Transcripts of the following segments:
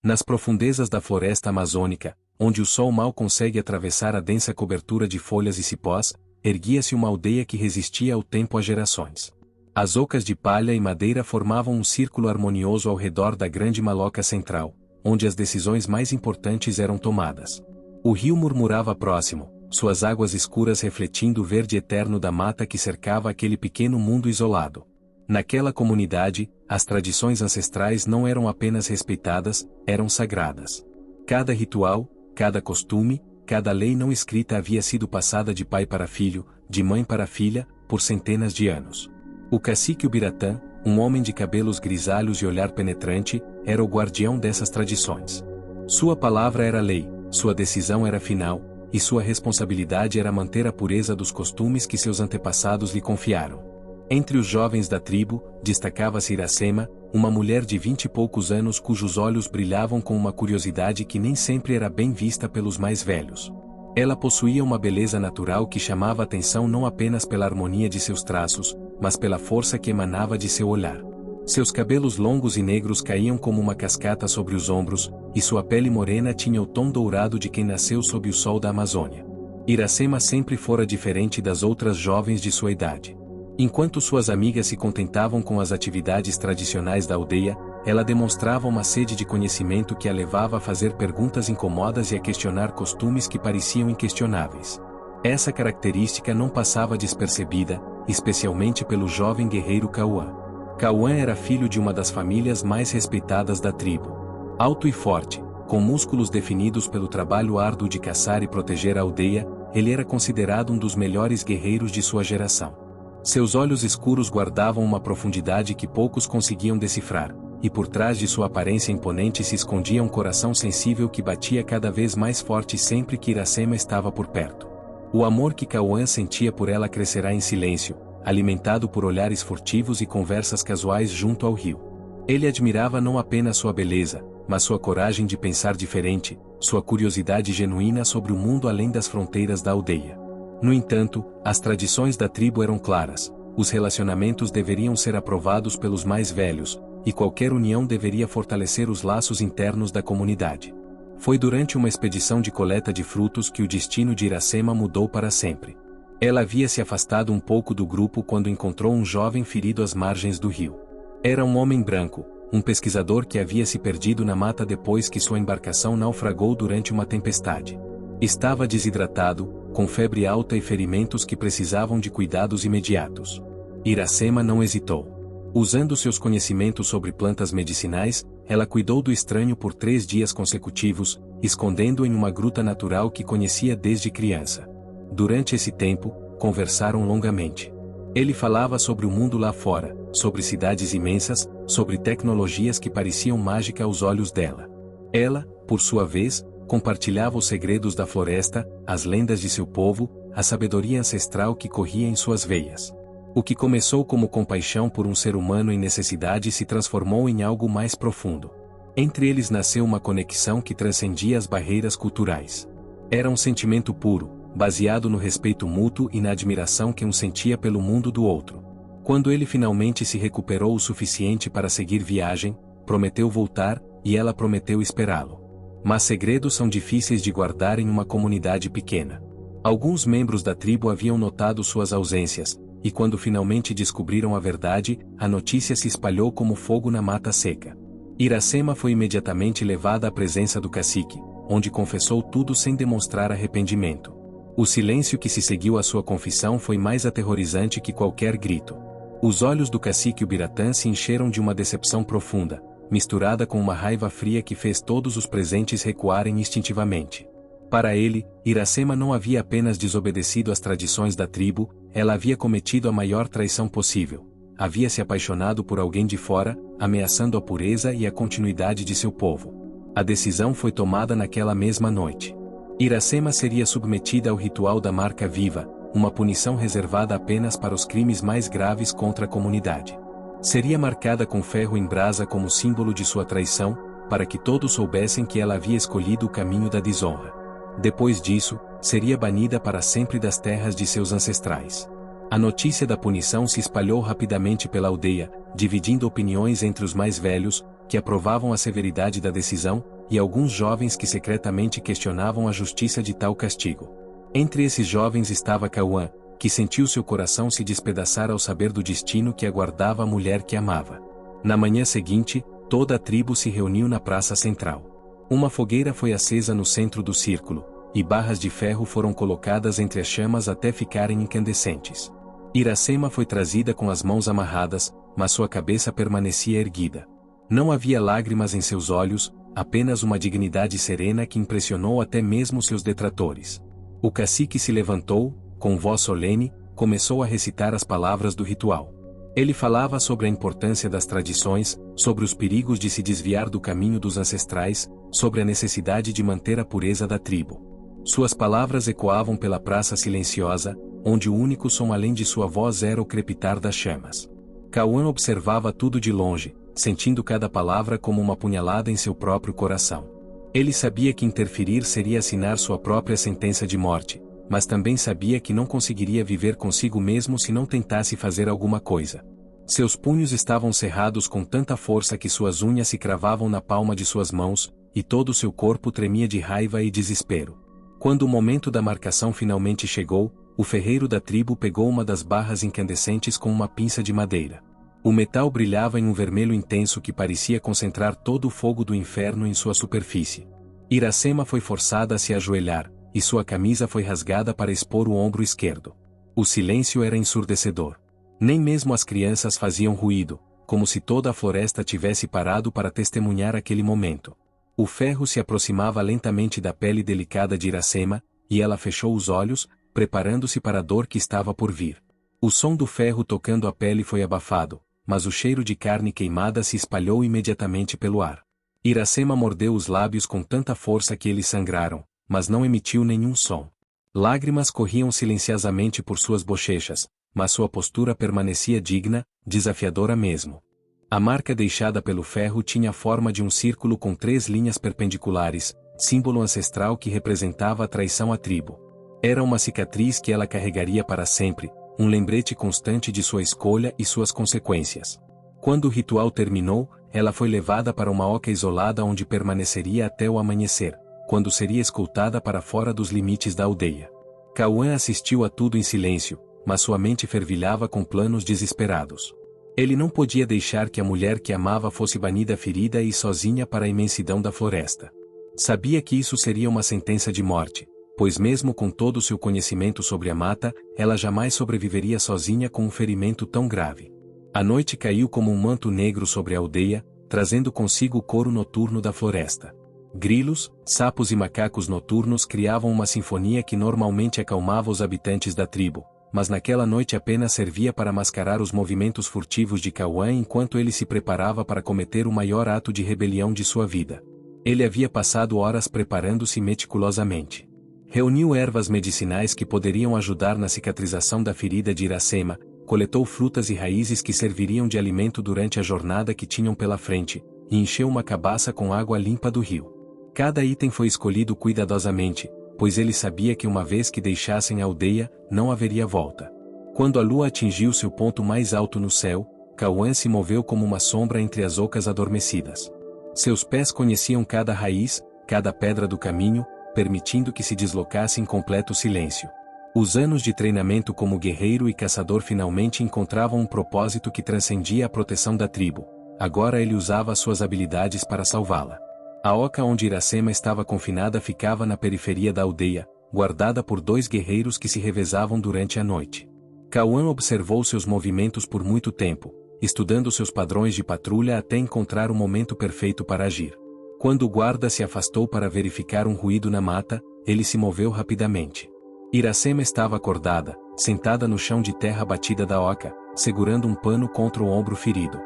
Nas profundezas da floresta amazônica, onde o sol mal consegue atravessar a densa cobertura de folhas e cipós, erguia-se uma aldeia que resistia ao tempo há gerações. As ocas de palha e madeira formavam um círculo harmonioso ao redor da grande maloca central, onde as decisões mais importantes eram tomadas. O rio murmurava próximo, suas águas escuras refletindo o verde eterno da mata que cercava aquele pequeno mundo isolado. Naquela comunidade, as tradições ancestrais não eram apenas respeitadas, eram sagradas. Cada ritual, cada costume, cada lei não escrita havia sido passada de pai para filho, de mãe para filha, por centenas de anos. O cacique Ubiratã, um homem de cabelos grisalhos e olhar penetrante, era o guardião dessas tradições. Sua palavra era lei, sua decisão era final, e sua responsabilidade era manter a pureza dos costumes que seus antepassados lhe confiaram. Entre os jovens da tribo, destacava-se Iracema, uma mulher de 20 e poucos anos cujos olhos brilhavam com uma curiosidade que nem sempre era bem vista pelos mais velhos. Ela possuía uma beleza natural que chamava a atenção não apenas pela harmonia de seus traços, mas pela força que emanava de seu olhar. Seus cabelos longos e negros caíam como uma cascata sobre os ombros, e sua pele morena tinha o tom dourado de quem nasceu sob o sol da Amazônia. Iracema sempre fora diferente das outras jovens de sua idade. Enquanto suas amigas se contentavam com as atividades tradicionais da aldeia, ela demonstrava uma sede de conhecimento que a levava a fazer perguntas incômodas e a questionar costumes que pareciam inquestionáveis. Essa característica não passava despercebida, especialmente pelo jovem guerreiro Cauã. Cauã era filho de uma das famílias mais respeitadas da tribo. Alto e forte, com músculos definidos pelo trabalho árduo de caçar e proteger a aldeia, ele era considerado um dos melhores guerreiros de sua geração. Seus olhos escuros guardavam uma profundidade que poucos conseguiam decifrar, e por trás de sua aparência imponente se escondia um coração sensível que batia cada vez mais forte sempre que Iracema estava por perto. O amor que Cauã sentia por ela crescerá em silêncio, alimentado por olhares furtivos e conversas casuais junto ao rio. Ele admirava não apenas sua beleza, mas sua coragem de pensar diferente, sua curiosidade genuína sobre o mundo além das fronteiras da aldeia. No entanto, as tradições da tribo eram claras, os relacionamentos deveriam ser aprovados pelos mais velhos, e qualquer união deveria fortalecer os laços internos da comunidade. Foi durante uma expedição de coleta de frutos que o destino de Iracema mudou para sempre. Ela havia se afastado um pouco do grupo quando encontrou um jovem ferido às margens do rio. Era um homem branco, um pesquisador que havia se perdido na mata depois que sua embarcação naufragou durante uma tempestade. Estava desidratado, com febre alta e ferimentos que precisavam de cuidados imediatos. Iracema não hesitou. Usando seus conhecimentos sobre plantas medicinais, ela cuidou do estranho por 3 dias consecutivos, escondendo-o em uma gruta natural que conhecia desde criança. Durante esse tempo, conversaram longamente. Ele falava sobre o mundo lá fora, sobre cidades imensas, sobre tecnologias que pareciam mágica aos olhos dela. Ela, por sua vez, compartilhava os segredos da floresta, as lendas de seu povo, a sabedoria ancestral que corria em suas veias. O que começou como compaixão por um ser humano em necessidade se transformou em algo mais profundo. Entre eles nasceu uma conexão que transcendia as barreiras culturais. Era um sentimento puro, baseado no respeito mútuo e na admiração que um sentia pelo mundo do outro. Quando ele finalmente se recuperou o suficiente para seguir viagem, prometeu voltar, e ela prometeu esperá-lo. Mas segredos são difíceis de guardar em uma comunidade pequena. Alguns membros da tribo haviam notado suas ausências, e quando finalmente descobriram a verdade, a notícia se espalhou como fogo na mata seca. Iracema foi imediatamente levada à presença do cacique, onde confessou tudo sem demonstrar arrependimento. O silêncio que se seguiu à sua confissão foi mais aterrorizante que qualquer grito. Os olhos do cacique Ubiratã se encheram de uma decepção profunda, misturada com uma raiva fria que fez todos os presentes recuarem instintivamente. Para ele, Iracema não havia apenas desobedecido às tradições da tribo, ela havia cometido a maior traição possível. Havia se apaixonado por alguém de fora, ameaçando a pureza e a continuidade de seu povo. A decisão foi tomada naquela mesma noite. Iracema seria submetida ao ritual da marca viva, uma punição reservada apenas para os crimes mais graves contra a comunidade. Seria marcada com ferro em brasa como símbolo de sua traição, para que todos soubessem que ela havia escolhido o caminho da desonra. Depois disso, seria banida para sempre das terras de seus ancestrais. A notícia da punição se espalhou rapidamente pela aldeia, dividindo opiniões entre os mais velhos, que aprovavam a severidade da decisão, e alguns jovens que secretamente questionavam a justiça de tal castigo. Entre esses jovens estava Cauã, que sentiu seu coração se despedaçar ao saber do destino que aguardava a mulher que amava. Na manhã seguinte, toda a tribo se reuniu na praça central. Uma fogueira foi acesa no centro do círculo, e barras de ferro foram colocadas entre as chamas até ficarem incandescentes. Iracema foi trazida com as mãos amarradas, mas sua cabeça permanecia erguida. Não havia lágrimas em seus olhos, apenas uma dignidade serena que impressionou até mesmo seus detratores. O cacique se levantou, com voz solene, começou a recitar as palavras do ritual. Ele falava sobre a importância das tradições, sobre os perigos de se desviar do caminho dos ancestrais, sobre a necessidade de manter a pureza da tribo. Suas palavras ecoavam pela praça silenciosa, onde o único som além de sua voz era o crepitar das chamas. Cauã observava tudo de longe, sentindo cada palavra como uma punhalada em seu próprio coração. Ele sabia que interferir seria assinar sua própria sentença de morte, mas também sabia que não conseguiria viver consigo mesmo se não tentasse fazer alguma coisa. Seus punhos estavam cerrados com tanta força que suas unhas se cravavam na palma de suas mãos, e todo o seu corpo tremia de raiva e desespero. Quando o momento da marcação finalmente chegou, o ferreiro da tribo pegou uma das barras incandescentes com uma pinça de madeira. O metal brilhava em um vermelho intenso que parecia concentrar todo o fogo do inferno em sua superfície. Iracema foi forçada a se ajoelhar, e sua camisa foi rasgada para expor o ombro esquerdo. O silêncio era ensurdecedor. Nem mesmo as crianças faziam ruído, como se toda a floresta tivesse parado para testemunhar aquele momento. O ferro se aproximava lentamente da pele delicada de Iracema, e ela fechou os olhos, preparando-se para a dor que estava por vir. O som do ferro tocando a pele foi abafado, mas o cheiro de carne queimada se espalhou imediatamente pelo ar. Iracema mordeu os lábios com tanta força que eles sangraram, mas não emitiu nenhum som. Lágrimas corriam silenciosamente por suas bochechas, mas sua postura permanecia digna, desafiadora mesmo. A marca deixada pelo ferro tinha a forma de um círculo com 3 linhas perpendiculares, símbolo ancestral que representava a traição à tribo. Era uma cicatriz que ela carregaria para sempre, um lembrete constante de sua escolha e suas consequências. Quando o ritual terminou, ela foi levada para uma oca isolada onde permaneceria até o amanhecer, quando seria escoltada para fora dos limites da aldeia. Cauã assistiu a tudo em silêncio, mas sua mente fervilhava com planos desesperados. Ele não podia deixar que a mulher que amava fosse banida ferida e sozinha para a imensidão da floresta. Sabia que isso seria uma sentença de morte, pois mesmo com todo o seu conhecimento sobre a mata, ela jamais sobreviveria sozinha com um ferimento tão grave. A noite caiu como um manto negro sobre a aldeia, trazendo consigo o coro noturno da floresta. Grilos, sapos e macacos noturnos criavam uma sinfonia que normalmente acalmava os habitantes da tribo, mas naquela noite apenas servia para mascarar os movimentos furtivos de Cauã enquanto ele se preparava para cometer o maior ato de rebelião de sua vida. Ele havia passado horas preparando-se meticulosamente. Reuniu ervas medicinais que poderiam ajudar na cicatrização da ferida de Iracema, coletou frutas e raízes que serviriam de alimento durante a jornada que tinham pela frente, e encheu uma cabaça com água limpa do rio. Cada item foi escolhido cuidadosamente, pois ele sabia que uma vez que deixassem a aldeia, não haveria volta. Quando a lua atingiu seu ponto mais alto no céu, Cauã se moveu como uma sombra entre as ocas adormecidas. Seus pés conheciam cada raiz, cada pedra do caminho, permitindo que se deslocasse em completo silêncio. Os anos de treinamento como guerreiro e caçador finalmente encontravam um propósito que transcendia a proteção da tribo. Agora ele usava suas habilidades para salvá-la. A oca onde Iracema estava confinada ficava na periferia da aldeia, guardada por 2 guerreiros que se revezavam durante a noite. Cauã observou seus movimentos por muito tempo, estudando seus padrões de patrulha até encontrar o momento perfeito para agir. Quando o guarda se afastou para verificar um ruído na mata, ele se moveu rapidamente. Iracema estava acordada, sentada no chão de terra batida da oca, segurando um pano contra o ombro ferido.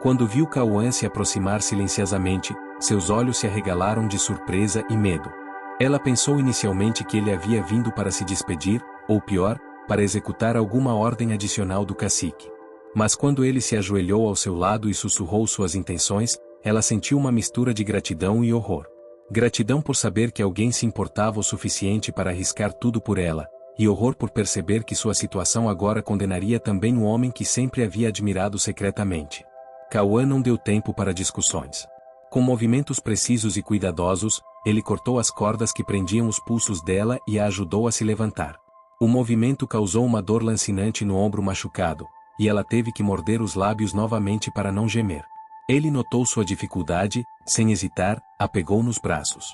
Quando viu Cauã se aproximar silenciosamente, seus olhos se arregalaram de surpresa e medo. Ela pensou inicialmente que ele havia vindo para se despedir, ou pior, para executar alguma ordem adicional do cacique. Mas quando ele se ajoelhou ao seu lado e sussurrou suas intenções, ela sentiu uma mistura de gratidão e horror. Gratidão por saber que alguém se importava o suficiente para arriscar tudo por ela, e horror por perceber que sua situação agora condenaria também o homem que sempre havia admirado secretamente. Cauã não deu tempo para discussões. Com movimentos precisos e cuidadosos, ele cortou as cordas que prendiam os pulsos dela e a ajudou a se levantar. O movimento causou uma dor lancinante no ombro machucado, e ela teve que morder os lábios novamente para não gemer. Ele notou sua dificuldade, sem hesitar, a pegou nos braços.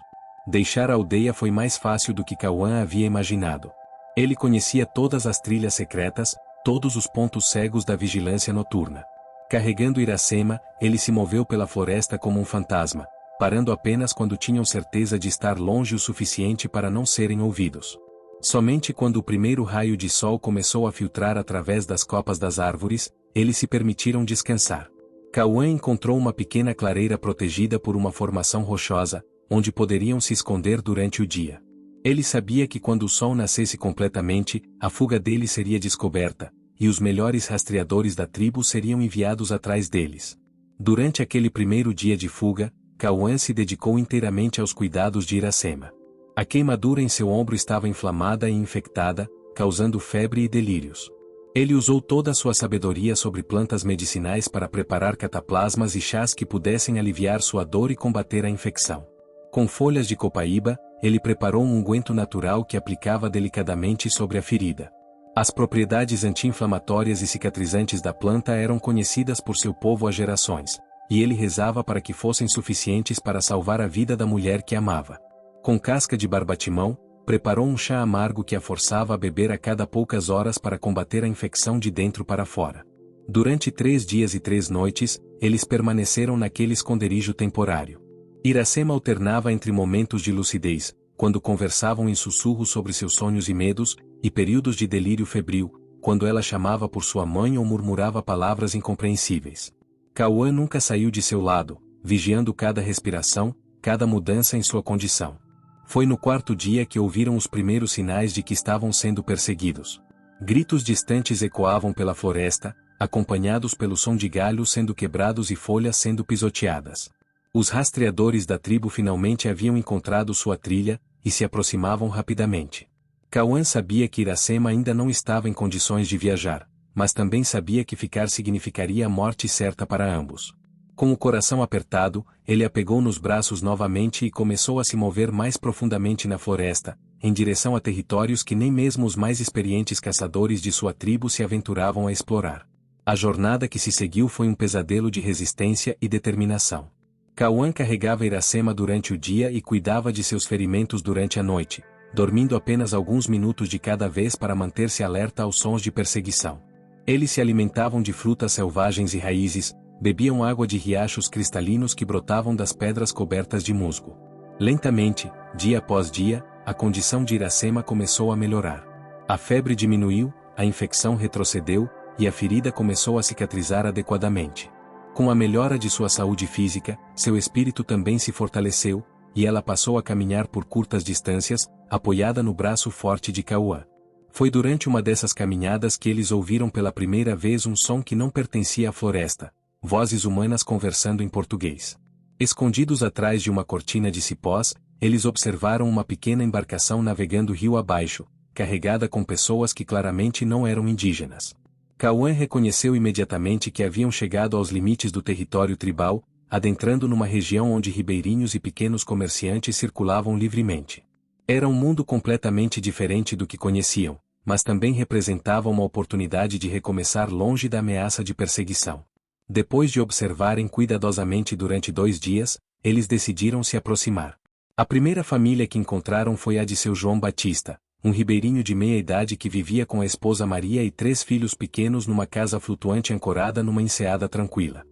Deixar a aldeia foi mais fácil do que Cauã havia imaginado. Ele conhecia todas as trilhas secretas, todos os pontos cegos da vigilância noturna. Carregando Iracema, ele se moveu pela floresta como um fantasma, parando apenas quando tinham certeza de estar longe o suficiente para não serem ouvidos. Somente quando o primeiro raio de sol começou a filtrar através das copas das árvores, eles se permitiram descansar. Cauã encontrou uma pequena clareira protegida por uma formação rochosa, onde poderiam se esconder durante o dia. Ele sabia que quando o sol nascesse completamente, a fuga deles seria descoberta, e os melhores rastreadores da tribo seriam enviados atrás deles. Durante aquele primeiro dia de fuga, Cauã se dedicou inteiramente aos cuidados de Iracema. A queimadura em seu ombro estava inflamada e infectada, causando febre e delírios. Ele usou toda a sua sabedoria sobre plantas medicinais para preparar cataplasmas e chás que pudessem aliviar sua dor e combater a infecção. Com folhas de copaíba, ele preparou um unguento natural que aplicava delicadamente sobre a ferida. As propriedades anti-inflamatórias e cicatrizantes da planta eram conhecidas por seu povo há gerações, e ele rezava para que fossem suficientes para salvar a vida da mulher que amava. Com casca de barbatimão, preparou um chá amargo que a forçava a beber a cada poucas horas para combater a infecção de dentro para fora. Durante 3 dias e 3 noites, eles permaneceram naquele esconderijo temporário. Iracema alternava entre momentos de lucidez, quando conversavam em sussurros sobre seus sonhos e medos, e períodos de delírio febril, quando ela chamava por sua mãe ou murmurava palavras incompreensíveis. Cauã nunca saiu de seu lado, vigiando cada respiração, cada mudança em sua condição. Foi no 4º dia que ouviram os primeiros sinais de que estavam sendo perseguidos. Gritos distantes ecoavam pela floresta, acompanhados pelo som de galhos sendo quebrados e folhas sendo pisoteadas. Os rastreadores da tribo finalmente haviam encontrado sua trilha, e se aproximavam rapidamente. Cauã sabia que Iracema ainda não estava em condições de viajar, mas também sabia que ficar significaria a morte certa para ambos. Com o coração apertado, ele a pegou nos braços novamente e começou a se mover mais profundamente na floresta, em direção a territórios que nem mesmo os mais experientes caçadores de sua tribo se aventuravam a explorar. A jornada que se seguiu foi um pesadelo de resistência e determinação. Cauã carregava Iracema durante o dia e cuidava de seus ferimentos durante a noite, dormindo apenas alguns minutos de cada vez para manter-se alerta aos sons de perseguição. Eles se alimentavam de frutas selvagens e raízes, bebiam água de riachos cristalinos que brotavam das pedras cobertas de musgo. Lentamente, dia após dia, a condição de Iracema começou a melhorar. A febre diminuiu, a infecção retrocedeu, e a ferida começou a cicatrizar adequadamente. Com a melhora de sua saúde física, seu espírito também se fortaleceu, e ela passou a caminhar por curtas distâncias, apoiada no braço forte de Cauã. Foi durante uma dessas caminhadas que eles ouviram pela primeira vez um som que não pertencia à floresta. Vozes humanas conversando em português. Escondidos atrás de uma cortina de cipós, eles observaram uma pequena embarcação navegando rio abaixo, carregada com pessoas que claramente não eram indígenas. Cauã reconheceu imediatamente que haviam chegado aos limites do território tribal, adentrando numa região onde ribeirinhos e pequenos comerciantes circulavam livremente. Era um mundo completamente diferente do que conheciam, mas também representava uma oportunidade de recomeçar longe da ameaça de perseguição. Depois de observarem cuidadosamente durante 2 dias, eles decidiram se aproximar. A primeira família que encontraram foi a de seu João Batista, um ribeirinho de meia-idade que vivia com a esposa Maria e 3 filhos pequenos numa casa flutuante ancorada numa enseada tranquila.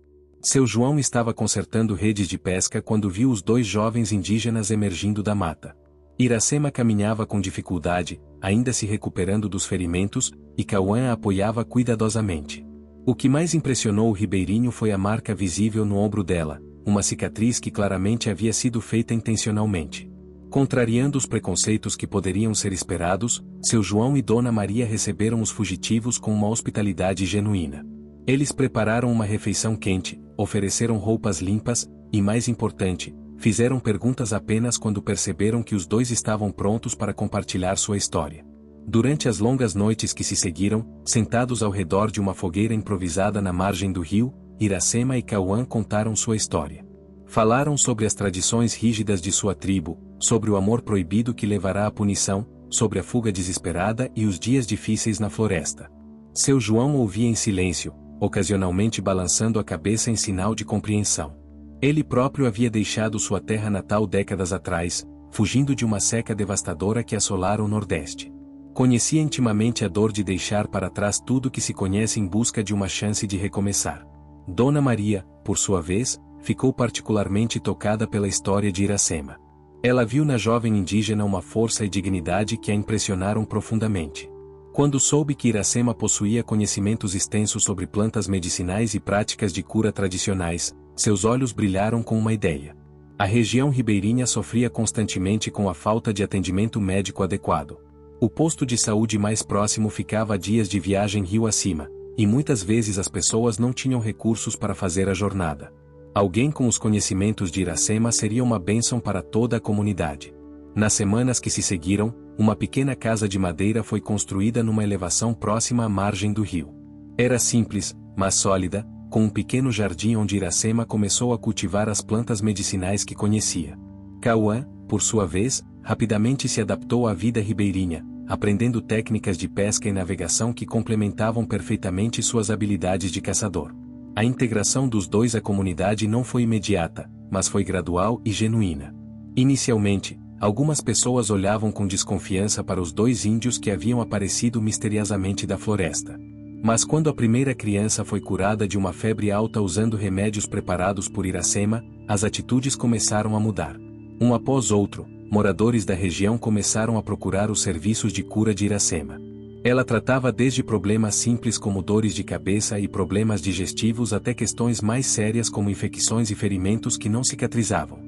Seu João estava consertando redes de pesca quando viu os 2 jovens indígenas emergindo da mata. Iracema caminhava com dificuldade, ainda se recuperando dos ferimentos, e Cauã a apoiava cuidadosamente. O que mais impressionou o ribeirinho foi a marca visível no ombro dela, uma cicatriz que claramente havia sido feita intencionalmente. Contrariando os preconceitos que poderiam ser esperados, seu João e Dona Maria receberam os fugitivos com uma hospitalidade genuína. Eles prepararam uma refeição quente, ofereceram roupas limpas, e mais importante, fizeram perguntas apenas quando perceberam que os 2 estavam prontos para compartilhar sua história. Durante as longas noites que se seguiram, sentados ao redor de uma fogueira improvisada na margem do rio, Iracema e Cauã contaram sua história. Falaram sobre as tradições rígidas de sua tribo, sobre o amor proibido que levará à punição, sobre a fuga desesperada e os dias difíceis na floresta. Seu João ouvia em silêncio, ocasionalmente balançando a cabeça em sinal de compreensão. Ele próprio havia deixado sua terra natal décadas atrás, fugindo de uma seca devastadora que assolara o Nordeste. Conhecia intimamente a dor de deixar para trás tudo que se conhece em busca de uma chance de recomeçar. Dona Maria, por sua vez, ficou particularmente tocada pela história de Iracema. Ela viu na jovem indígena uma força e dignidade que a impressionaram profundamente. Quando soube que Iracema possuía conhecimentos extensos sobre plantas medicinais e práticas de cura tradicionais, seus olhos brilharam com uma ideia. A região ribeirinha sofria constantemente com a falta de atendimento médico adequado. O posto de saúde mais próximo ficava a dias de viagem rio acima, e muitas vezes as pessoas não tinham recursos para fazer a jornada. Alguém com os conhecimentos de Iracema seria uma bênção para toda a comunidade. Nas semanas que se seguiram, uma pequena casa de madeira foi construída numa elevação próxima à margem do rio. Era simples, mas sólida, com um pequeno jardim onde Iracema começou a cultivar as plantas medicinais que conhecia. Cauã, por sua vez, rapidamente se adaptou à vida ribeirinha, aprendendo técnicas de pesca e navegação que complementavam perfeitamente suas habilidades de caçador. A integração dos dois à comunidade não foi imediata, mas foi gradual e genuína. Inicialmente, algumas pessoas olhavam com desconfiança para os dois índios que haviam aparecido misteriosamente da floresta. Mas quando a primeira criança foi curada de uma febre alta usando remédios preparados por Iracema, as atitudes começaram a mudar. Um após outro, moradores da região começaram a procurar os serviços de cura de Iracema. Ela tratava desde problemas simples como dores de cabeça e problemas digestivos até questões mais sérias como infecções e ferimentos que não cicatrizavam.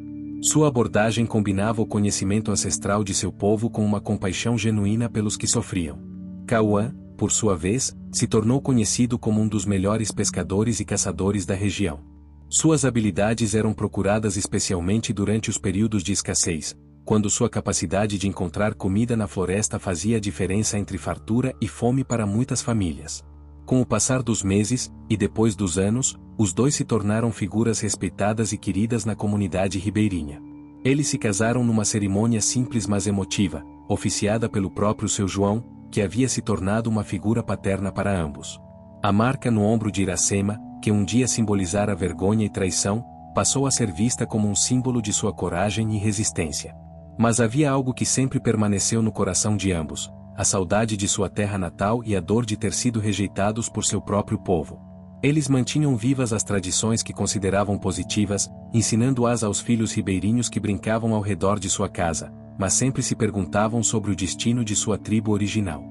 Sua abordagem combinava o conhecimento ancestral de seu povo com uma compaixão genuína pelos que sofriam. Cauã, por sua vez, se tornou conhecido como um dos melhores pescadores e caçadores da região. Suas habilidades eram procuradas especialmente durante os períodos de escassez, quando sua capacidade de encontrar comida na floresta fazia a diferença entre fartura e fome para muitas famílias. Com o passar dos meses, e depois dos anos, os dois se tornaram figuras respeitadas e queridas na comunidade ribeirinha. Eles se casaram numa cerimônia simples mas emotiva, oficiada pelo próprio seu João, que havia se tornado uma figura paterna para ambos. A marca no ombro de Iracema, que um dia simbolizara vergonha e traição, passou a ser vista como um símbolo de sua coragem e resistência. Mas havia algo que sempre permaneceu no coração de ambos: a saudade de sua terra natal e a dor de ter sido rejeitados por seu próprio povo. Eles mantinham vivas as tradições que consideravam positivas, ensinando-as aos filhos ribeirinhos que brincavam ao redor de sua casa, mas sempre se perguntavam sobre o destino de sua tribo original.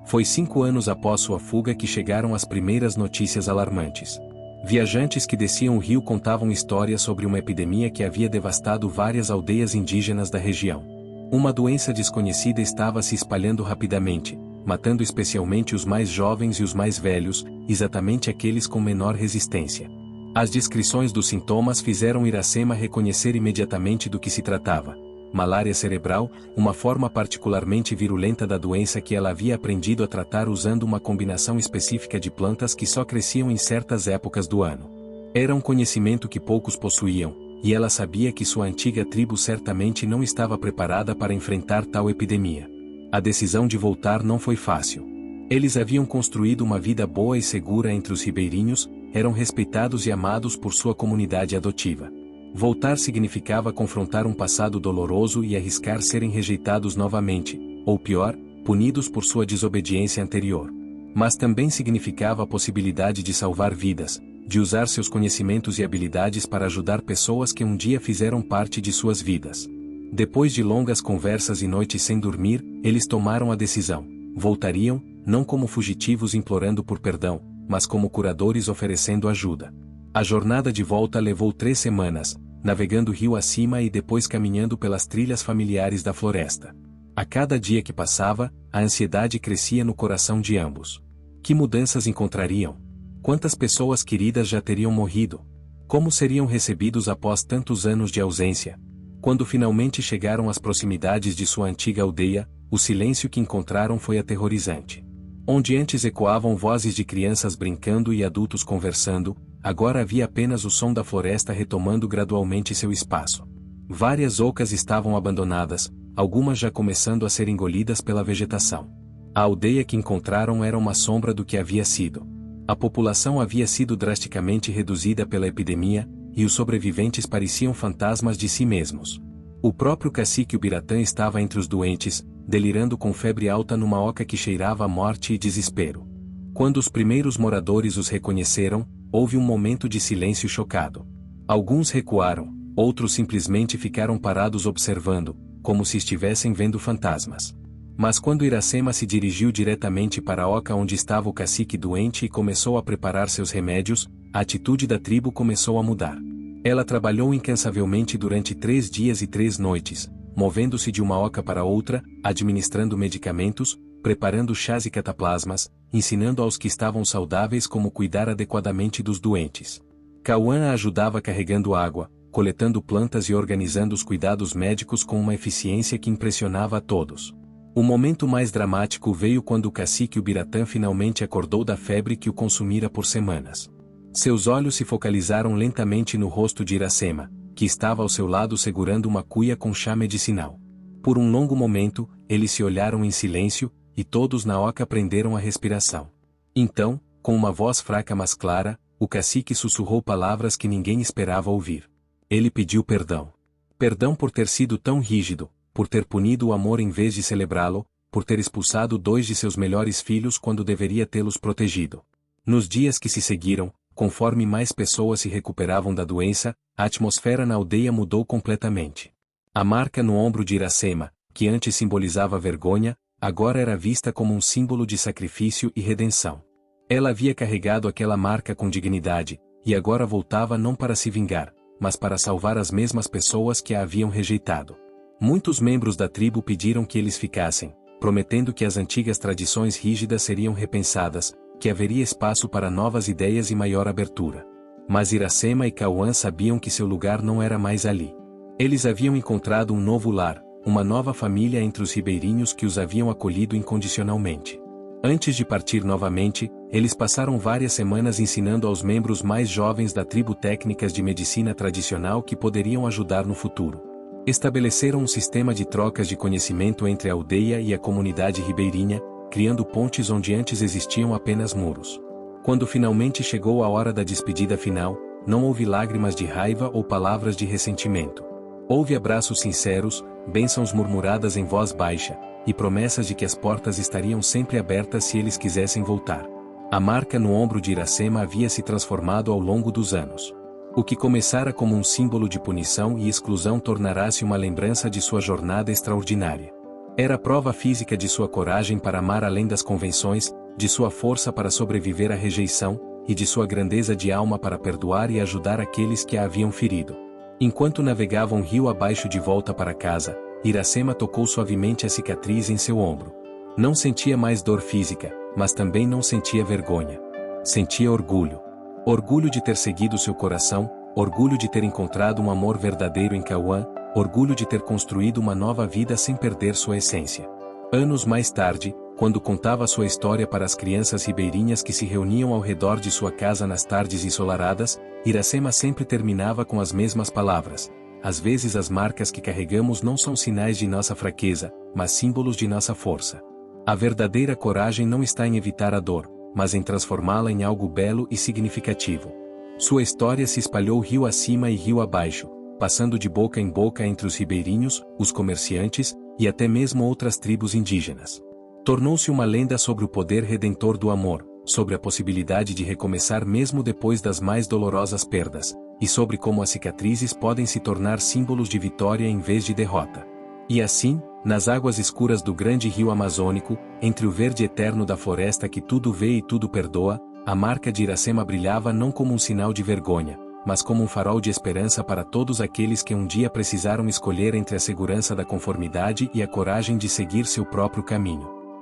Foi 5 anos após sua fuga que chegaram as primeiras notícias alarmantes. Viajantes que desciam o rio contavam histórias sobre uma epidemia que havia devastado várias aldeias indígenas da região. Uma doença desconhecida estava se espalhando rapidamente, matando especialmente os mais jovens e os mais velhos, exatamente aqueles com menor resistência. As descrições dos sintomas fizeram Iracema reconhecer imediatamente do que se tratava: malária cerebral, uma forma particularmente virulenta da doença que ela havia aprendido a tratar usando uma combinação específica de plantas que só cresciam em certas épocas do ano. Era um conhecimento que poucos possuíam, e ela sabia que sua antiga tribo certamente não estava preparada para enfrentar tal epidemia. A decisão de voltar não foi fácil. Eles haviam construído uma vida boa e segura entre os ribeirinhos, eram respeitados e amados por sua comunidade adotiva. Voltar significava confrontar um passado doloroso e arriscar serem rejeitados novamente, ou pior, punidos por sua desobediência anterior. Mas também significava a possibilidade de salvar vidas, de usar seus conhecimentos e habilidades para ajudar pessoas que um dia fizeram parte de suas vidas. Depois de longas conversas e noites sem dormir, eles tomaram a decisão. Voltariam, não como fugitivos implorando por perdão, mas como curadores oferecendo ajuda. A jornada de volta levou 3 semanas, navegando rio acima e depois caminhando pelas trilhas familiares da floresta. A cada dia que passava, a ansiedade crescia no coração de ambos. Que mudanças encontrariam? Quantas pessoas queridas já teriam morrido? Como seriam recebidos após tantos anos de ausência? Quando finalmente chegaram às proximidades de sua antiga aldeia, o silêncio que encontraram foi aterrorizante. Onde antes ecoavam vozes de crianças brincando e adultos conversando, agora havia apenas o som da floresta retomando gradualmente seu espaço. Várias ocas estavam abandonadas, algumas já começando a ser engolidas pela vegetação. A aldeia que encontraram era uma sombra do que havia sido. A população havia sido drasticamente reduzida pela epidemia, e os sobreviventes pareciam fantasmas de si mesmos. O próprio cacique Ubiratã estava entre os doentes, delirando com febre alta numa oca que cheirava a morte e desespero. Quando os primeiros moradores os reconheceram, houve um momento de silêncio chocado. Alguns recuaram, outros simplesmente ficaram parados observando, como se estivessem vendo fantasmas. Mas quando Iracema se dirigiu diretamente para a oca onde estava o cacique doente e começou a preparar seus remédios, a atitude da tribo começou a mudar. Ela trabalhou incansavelmente durante 3 dias e 3 noites, movendo-se de uma oca para outra, administrando medicamentos, preparando chás e cataplasmas, ensinando aos que estavam saudáveis como cuidar adequadamente dos doentes. Cauã a ajudava carregando água, coletando plantas e organizando os cuidados médicos com uma eficiência que impressionava a todos. O momento mais dramático veio quando o cacique Ubiratã finalmente acordou da febre que o consumira por semanas. Seus olhos se focalizaram lentamente no rosto de Iracema, que estava ao seu lado segurando uma cuia com chá medicinal. Por um longo momento, eles se olharam em silêncio, e todos na oca prenderam a respiração. Então, com uma voz fraca mas clara, o cacique sussurrou palavras que ninguém esperava ouvir. Ele pediu perdão. Perdão por ter sido tão rígido, por ter punido o amor em vez de celebrá-lo, por ter expulsado 2 de seus melhores filhos quando deveria tê-los protegido. Nos dias que se seguiram, conforme mais pessoas se recuperavam da doença, a atmosfera na aldeia mudou completamente. A marca no ombro de Iracema, que antes simbolizava vergonha, agora era vista como um símbolo de sacrifício e redenção. Ela havia carregado aquela marca com dignidade, e agora voltava não para se vingar, mas para salvar as mesmas pessoas que a haviam rejeitado. Muitos membros da tribo pediram que eles ficassem, prometendo que as antigas tradições rígidas seriam repensadas, que haveria espaço para novas ideias e maior abertura. Mas Iracema e Cauã sabiam que seu lugar não era mais ali. Eles haviam encontrado um novo lar, uma nova família entre os ribeirinhos que os haviam acolhido incondicionalmente. Antes de partir novamente, eles passaram várias semanas ensinando aos membros mais jovens da tribo técnicas de medicina tradicional que poderiam ajudar no futuro. Estabeleceram um sistema de trocas de conhecimento entre a aldeia e a comunidade ribeirinha, criando pontes onde antes existiam apenas muros. Quando finalmente chegou a hora da despedida final, não houve lágrimas de raiva ou palavras de ressentimento. Houve abraços sinceros, bênçãos murmuradas em voz baixa, e promessas de que as portas estariam sempre abertas se eles quisessem voltar. A marca no ombro de Iracema havia se transformado ao longo dos anos. O que começara como um símbolo de punição e exclusão tornará-se uma lembrança de sua jornada extraordinária. Era a prova física de sua coragem para amar além das convenções, de sua força para sobreviver à rejeição, e de sua grandeza de alma para perdoar e ajudar aqueles que a haviam ferido. Enquanto navegavam rio abaixo de volta para casa, Iracema tocou suavemente a cicatriz em seu ombro. Não sentia mais dor física, mas também não sentia vergonha. Sentia orgulho. Orgulho de ter seguido seu coração, orgulho de ter encontrado um amor verdadeiro em Cauã, orgulho de ter construído uma nova vida sem perder sua essência. Anos mais tarde, quando contava sua história para as crianças ribeirinhas que se reuniam ao redor de sua casa nas tardes ensolaradas, Iracema sempre terminava com as mesmas palavras. Às vezes as marcas que carregamos não são sinais de nossa fraqueza, mas símbolos de nossa força. A verdadeira coragem não está em evitar a dor, mas em transformá-la em algo belo e significativo. Sua história se espalhou rio acima e rio abaixo, passando de boca em boca entre os ribeirinhos, os comerciantes, e até mesmo outras tribos indígenas. Tornou-se uma lenda sobre o poder redentor do amor, sobre a possibilidade de recomeçar mesmo depois das mais dolorosas perdas, e sobre como as cicatrizes podem se tornar símbolos de vitória em vez de derrota. E assim, nas águas escuras do grande rio amazônico, entre o verde eterno da floresta que tudo vê e tudo perdoa, a marca de Iracema brilhava não como um sinal de vergonha, mas como um farol de esperança para todos aqueles que um dia precisaram escolher entre a segurança da conformidade e a coragem de seguir seu próprio caminho.